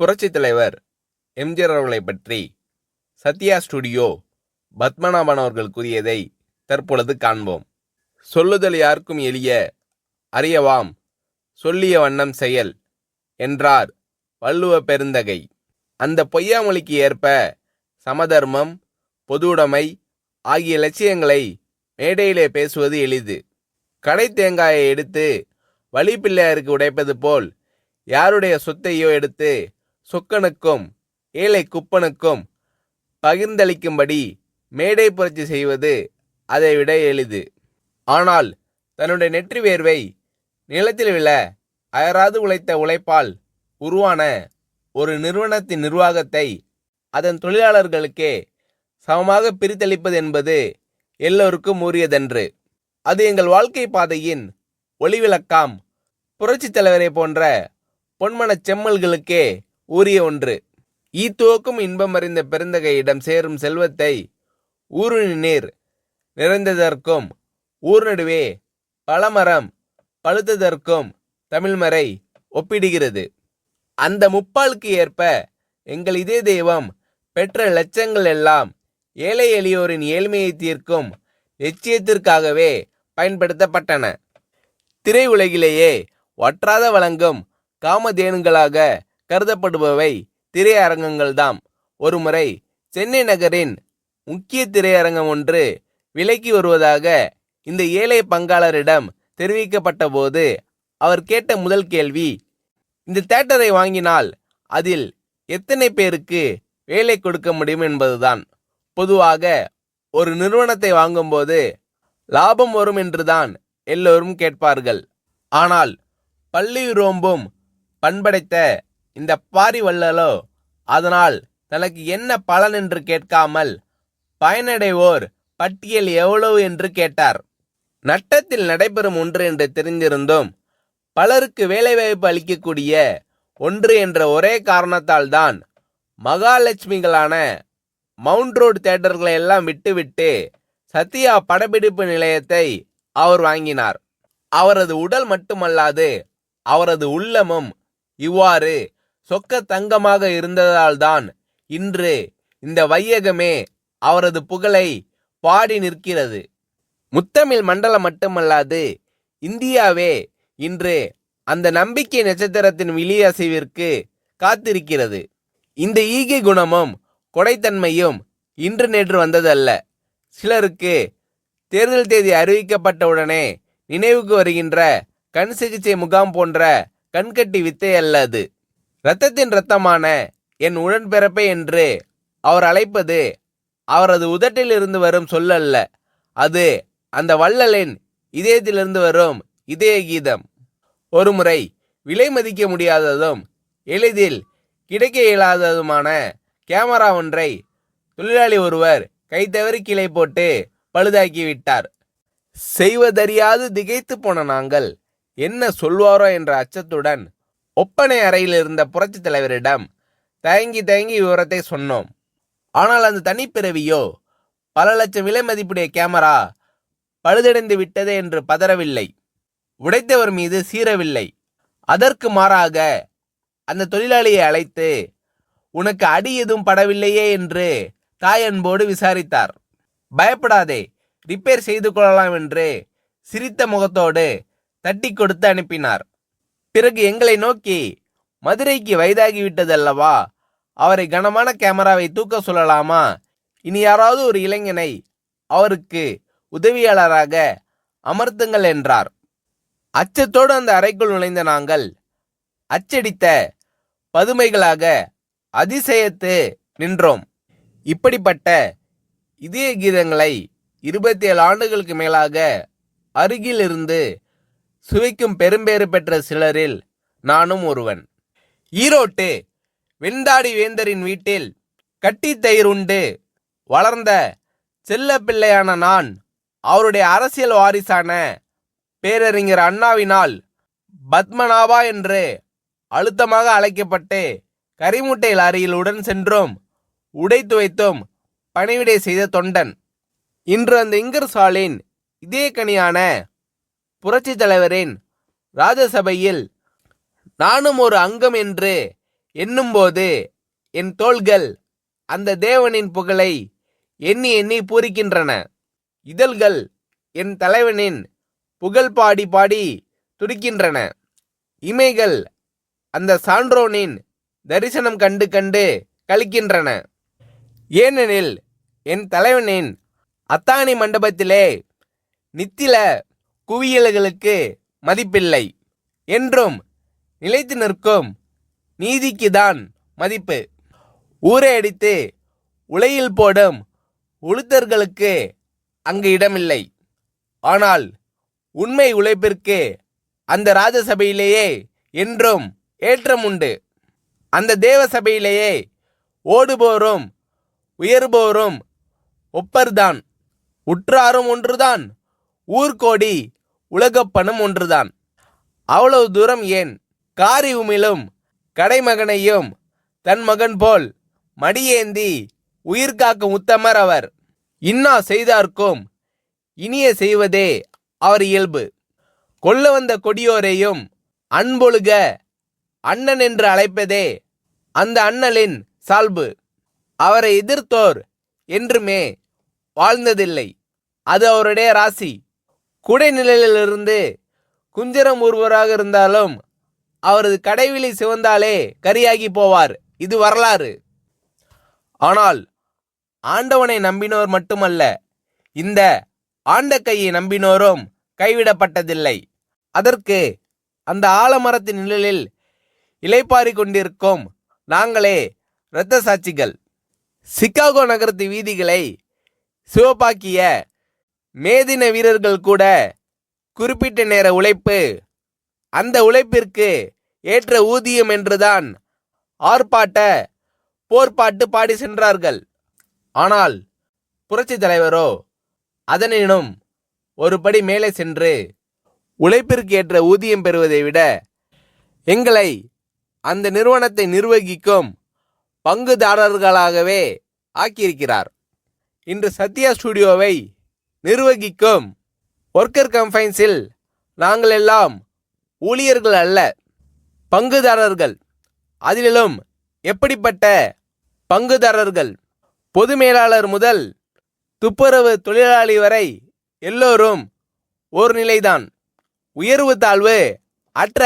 புரட்சித் தலைவர் எம்ஜிஆர் அவர்களை பற்றி சத்யா ஸ்டுடியோ பத்மநாபன் அவர்கள் கூறியதை தற்பொழுது காண்போம். சொல்லுதல் யாருக்கும் எளிய, அறியவாம் சொல்லிய வண்ணம் செயல் என்றார் வள்ளுவ பெருந்தகை. அந்த பொய்யாமொழிக்கு ஏற்ப சமதர்மம், பொதுவுடைமை ஆகிய லட்சியங்களை மேடையிலே பேசுவது எளிது. கடை தேங்காயை எடுத்து வழிப்பிள்ளையாருக்கு உடைப்பது போல் யாருடைய சொத்தையோ எடுத்து சொக்கனுக்கும் ஏழை குப்பனுக்கும் பகிர்ந்தளிக்கும்படி மேடை புரட்சி செய்வது அதைவிட எளிது. ஆனால் தன்னுடைய நெற்றி வேர்வை நிலத்தில் விழ அயராது உழைத்த உழைப்பால் உருவான ஒரு நிறுவனத்தின் நிர்வாகத்தை அதன் தொழிலாளர்களுக்கே சமமாக பிரித்தளிப்பது என்பது எல்லோருக்கும் உரியதன்று. அது எங்கள் வாழ்க்கை பாதையின் ஒளிவிளக்காம் புரட்சித் தலைவரை போன்ற பொன்மனச் செம்மல்களுக்கே உரிய ஒன்று. ஈத்துவக்கும் இன்பம் அறிந்த பெருந்தகையிடம் சேரும் செல்வத்தை ஊருணி நீர் நிறைந்ததற்கும் ஊர் நடுவே பழமரம் பழுத்ததற்கும் தமிழ்மறை ஒப்பிடுகிறது. அந்த முப்பாலுக்கு ஏற்ப எங்கள் இதே தெய்வம் பெற்ற லட்சங்கள் எல்லாம் ஏழை எளியோரின் ஏழ்மையை தீர்க்கும் லட்சியத்திற்காகவே பயன்படுத்தப்பட்டன. திரை உலகிலேயே வற்றாத வழங்கும் காமதேனுங்களாக கருதப்படுபவை திரையரங்கங்கள்தாம். ஒருமுறை சென்னை நகரின் முக்கிய திரையரங்கம் ஒன்று விலைக்கு வருவதாக இந்த ஏழை பங்காளரிடம் தெரிவிக்கப்பட்ட போது அவர் கேட்ட முதல் கேள்வி, இந்த தியேட்டரை வாங்கினால் அதில் எத்தனை பேருக்கு வேலை கொடுக்க முடியும் என்பதுதான். பொதுவாக ஒரு நிறுவனத்தை வாங்கும்போது லாபம் வரும் என்றுதான் எல்லோரும் கேட்பார்கள். ஆனால் பள்ளி ரோம்பும் பண்படைத்த இந்த பாரி வள்ளலோ அதனால் தனக்கு என்ன பலன் என்று கேட்காமல் பயனடைவோர் பட்டியல் எவ்வளவு என்று கேட்டார். நட்டத்தில் நடைபெறும் ஒன்று என்று தெரிந்திருந்தும் பலருக்கு வேலைவாய்ப்பு அளிக்கக்கூடிய ஒன்று என்ற ஒரே காரணத்தால் தான் மகாலட்சுமிகளான மவுண்ட் ரோடு தியேட்டர்களை எல்லாம் விட்டுவிட்டு சத்யா படப்பிடிப்பு நிலையத்தை அவர் வாங்கினார். அவரது உடல் மட்டுமல்லாது அவரது உள்ளமும் இவ்வாறு சொக்க தங்கமாக இருந்ததால்தான் இன்று இந்த வையகமே அவரது புகழை பாடி நிற்கிறது. முத்தமிழ் மண்டலம் மட்டுமல்லாது இந்தியாவே இன்று அந்த நம்பிக்கை நட்சத்திரத்தின் விழியசைவிற்கு காத்திருக்கிறது. இந்த ஈகை குணமும் கொடைத்தன்மையும் இன்று நேற்று வந்ததல்ல. சிலருக்கு தேர்தல் தேதி அறிவிக்கப்பட்டவுடனே நினைவுக்கு வருகின்ற கண் சிகிச்சை முகாம் போன்ற கண்கட்டி வித்தை அல்ல அது. இரத்தத்தின் இரத்தமான என் உடன்பிறப்பை என்று அவர் அழைப்பது அவரது உதட்டில் இருந்து வரும் சொல்லல்ல, அது அந்த வள்ளலின் இதயத்திலிருந்து வரும் இதய கீதம். ஒருமுறை விலை மதிக்க முடியாததும் எளிதில் கிடைக்க இயலாததுமான கேமரா ஒன்றை தொழிலாளி ஒருவர் கைத்தவறி கீழே போட்டு பழுதாக்கிவிட்டார். செய்வதறியாது திகைத்து போன நாங்கள் என்ன சொல்வாரோ என்ற அச்சத்துடன் ஒப்பனை அறையில் இருந்த புரட்சித் தலைவரிடம் தயங்கி விவரத்தை சொன்னோம். ஆனால் அந்த தனிப்பிறவியோ பல லட்சம் விலை மதிப்புடைய கேமரா பழுதடைந்து விட்டதே என்று பதறவில்லை, உடைத்தவர் மீது சீரவில்லை. அதற்கு மாறாக அந்த தொழிலாளியை அழைத்து உனக்கு அடி எதுவும் படவில்லையே என்று தாயன்போடு விசாரித்தார். பயப்படாதே, ரிப்பேர் செய்து கொள்ளலாம் என்று சிரித்த முகத்தோடு தட்டி கொடுத்து அனுப்பினார். பிறகு எங்களை நோக்கி, மதுரைக்கு வயதாகிவிட்டதல்லவா, அவரை கனமான கேமராவை தூக்க சொல்லலாமா, இனி யாராவது ஒரு இளைஞனை அவருக்கு உதவியாளராக அமர்த்துங்கள் என்றார். அச்சத்தோடு அந்த அறைக்குள் நுழைந்த நாங்கள் அச்சடித்த பதுமைகளாக அதிசயத்து நின்றோம். இப்படிப்பட்ட இதய கீதங்களை 27 ஆண்டுகளுக்கு மேலாக அருகில் இருந்து சுவைக்கும் பெரும்பேறு பெற்ற சிலரில் நானும் ஒருவன். ஈரோட்டு வெண்தாடி வேந்தரின் வீட்டில் கட்டி தயிர் உண்டு வளர்ந்த செல்ல பிள்ளையான நான் அவருடைய அரசியல் வாரிசான பேரறிஞர் அண்ணாவினால் பத்மநாபா என்று அழுத்தமாக அழைக்கப்பட்டு கரிமுட்டை லாரியில் உடன் சென்றும் உடை துவைத்தும் பணிவிடை செய்த தொண்டன். இன்று அந்த இங்கர்சாலின் இதே கனியான புரட்சி தலைவரின் ராஜசபையில் நானும் ஒரு அங்கம் என்று எண்ணும்போது என் தோள்கள் அந்த தேவனின் புகழை எண்ணி எண்ணி பூரிக்கின்றன. இதழ்கள் என் தலைவனின் புகழ் பாடி பாடி துடிக்கின்றன. இமைகள் அந்த சான்றோனின் தரிசனம் கண்டு கண்டு கழிக்கின்றன. ஏனெனில் என் தலைவனின் அத்தாணி மண்டபத்திலே நித்தில குவியல்களுக்கு மதிப்பில்லை. என்றும் நிலைத்து நிற்கும் நீதிக்குதான் மதிப்பு. ஊரை அடித்து உலையில் போடும் உளுத்தர்களுக்கு அங்கு இடமில்லை. ஆனால் உண்மை உழைப்பிற்கு அந்த ராஜசபையிலேயே என்றும் ஏற்றம் உண்டு. அந்த தேவ சபையிலேயே ஓடுபோரும் உயர்போரும் ஒப்பர்தான். உற்றாரும் ஒன்றுதான், ஊர்கோடி உலகப்பனும் ஒன்றுதான். அவ்வளவு தூரம் ஏன்? காரி உமிழும் கடைமகனையும் தன் மகன் போல் மடியேந்தி உயிர் காக்கும் உத்தமர் அவர். இன்னா செய்தார்க்கும் இனிய செய்வதே அவர் இயல்பு. கொல்ல வந்த கொடியோரையும் அன்பொழுக அண்ணன் என்று அழைப்பதே அந்த அண்ணலின் சால்பு. அவரை எதிர்த்தோர் என்றுமே வாழ்ந்ததில்லை. அது அவருடைய ராசி. குடைநிழலிலிருந்து குஞ்சரம் ஒருவராக இருந்தாலும் அவரது கடைவிழி சிவந்தாலே கரியாகி போவார். இது வரலாறு. ஆனால் ஆண்டவனை நம்பினோர் மட்டுமல்ல, இந்த ஆண்ட கையை நம்பினோரும் கைவிடப்பட்டதில்லை. அதற்கு அந்த ஆலமரத்தின் நிழலில் இளைப்பாரி கொண்டிருக்கும் நாங்களே இரத்த சாட்சிகள். சிகாகோ நகரத்து வீதிகளை சிவப்பாக்கிய மேதின வீரர்கள் கூட குறிப்பிட்ட நேர உழைப்பு, அந்த உழைப்பிற்கு ஏற்ற ஊதியம் என்றுதான் ஆர்ப்பாட்ட போர்ப்பாட்டு பாடி சென்றார்கள். ஆனால் புரட்சி தலைவரோ அதனினும் ஒரு படி மேலே சென்று உழைப்பிற்கு ஏற்ற ஊதியம் பெறுவதை விட எங்களை அந்த நிறுவனத்தை நிர்வகிக்கும் பங்குதாரர்களாகவே ஆக்கியிருக்கிறார். இன்று சத்யா ஸ்டுடியோவை நிர்வகிக்கும் ஒர்க்கர் கம்பைன்ஸில் நாங்கள் எல்லாம் ஊழியர்கள் அல்ல, பங்குதாரர்கள். அதிலும் எப்படிப்பட்ட பங்குதாரர்கள்? பொது மேலாளர் முதல் துப்புரவு தொழிலாளி வரை எல்லோரும் ஒரு நிலைதான். உயர்வு தாழ்வு அற்ற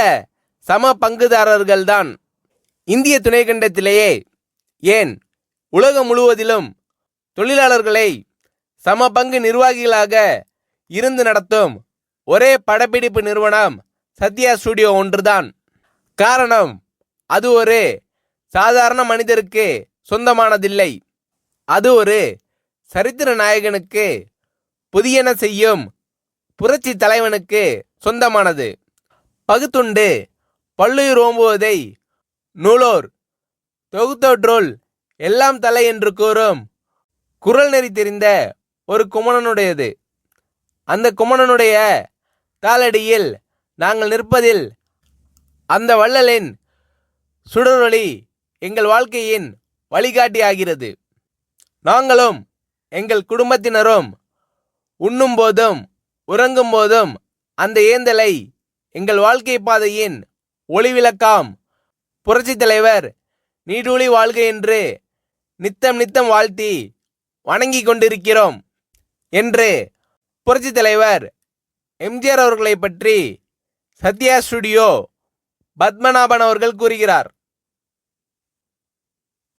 சம பங்குதாரர்கள்தான். இந்திய துணைக்கண்டத்திலேயே ஏன் உலகம் முழுவதிலும் தொழிலாளர்களை சம பங்கு நிர்வாகிகளாக இருந்து நடத்தும் ஒரே படப்பிடிப்பு நிறுவனம் சத்யா ஸ்டுடியோ ஒன்றுதான். காரணம், அது ஒரு சாதாரண மனிதருக்கு சொந்தமானதில்லை. அது ஒரு சரித்திர நாயகனுக்கு, புதியன செய்யும் புரட்சி தலைவனுக்கு சொந்தமானது. பகுத்துண்டு பல்லுயிர் ஓம்புவதை நூலோர் தொகுத்தோற்றுள் எல்லாம் தலை என்று கூறும் குரல் நெறி தெரிந்த ஒரு குமணனுடையது. அந்த குமணனுடைய காலடியில் நாங்கள் நிற்பதில் அந்த வள்ளலின் சுடரொளி எங்கள் வாழ்க்கையின் வழிகாட்டி ஆகிறது. நாங்களும் எங்கள் குடும்பத்தினரும் உண்ணும் போதும் உறங்கும் போதும் அந்த ஏந்தலை எங்கள் வாழ்க்கை பாதையின் ஒளிவிளக்காம் புரட்சி தலைவர் நீடூழி வாழ்க என்று நித்தம் நித்தம் வாழ்த்தி வணங்கி கொண்டிருக்கிறோம் என்று புரட்சி தலைவர் எம்ஜிஆர் அவர்களை பற்றி சத்யா ஸ்டுடியோ பத்மநாபன் அவர்கள் கூறுகிறார்.